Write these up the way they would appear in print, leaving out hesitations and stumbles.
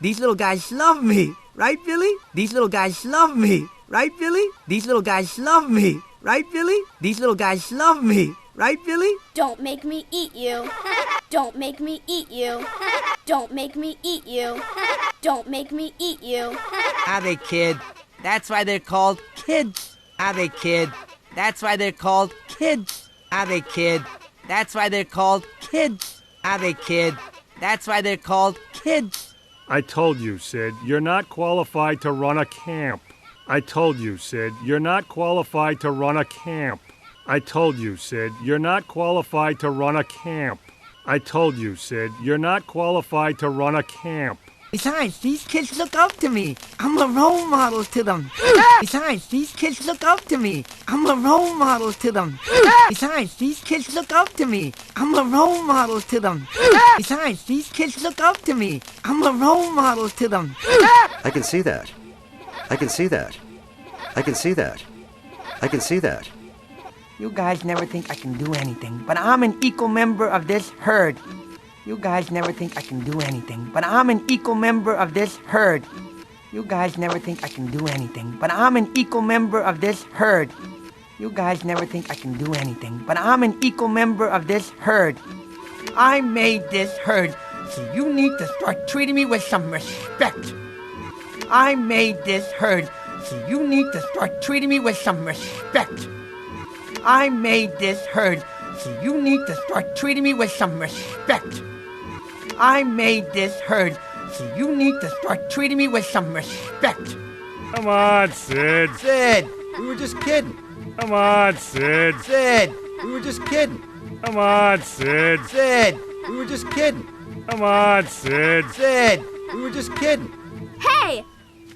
These little guys love me. Right, Billy? These little guys love me. Right, Billy? These little guys love me. Right, Billy? These little guys love me. Right, Billy? Don't make me eat you. Don't make me eat you. Don't make me eat you. Don't make me eat you. Are they, kid? That's why they're called kids. Are they, kid? That's why they're called kids. Are they, kid? That's why they're called kids. Are they, kid? That's why they're called kids. I told you, Sid, you're not qualified to run a camp. I told you, Sid, you're not qualified to run a camp. I told you, Sid, you're not qualified to run a camp. I told you, Sid, you're not qualified to run a camp. Besides, these kids look up to me. I'm a role model to them. Besides, these kids look up to me. I'm a role model to them. Besides, these kids look up to me. I'm a role model to them. Besides, these kids look up to me. I'm a role model to them. I can see that. I can see that. I can see that. I can see that. You guys never think I can do anything, but I'm an equal member of this herd. You guys never think I can do anything, but I'm an equal member of this herd. You guys never think I can do anything, but I'm an equal member of this herd. You guys never think I can do anything, but I'm an equal member of this herd. I made this herd, so you need to start treating me with some respect. I made this herd, so you need to start treating me with some respect. I made this herd, so you need to start treating me with some respect. I made this herd, so you need to start treating me with some respect. Come on, Sid. Sid, we were just kidding. Come on, Sid. Sid, we were just kidding. Come on, Sid. Sid, we were just kidding. Come on, Sid. Sid, we were just kidding. Hey,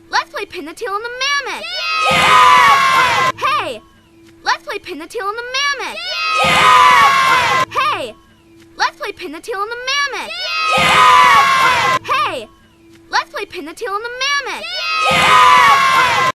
let's play Pin the Tail on the Mammoth. Yeah! Hey, let's play Pin the Tail on the Mammoth. Yeah! Hey, let's play Pin the Tail on the Mammoth. Yeah! Hey, let's play Pin the Tail on the Mammoth. Yeah!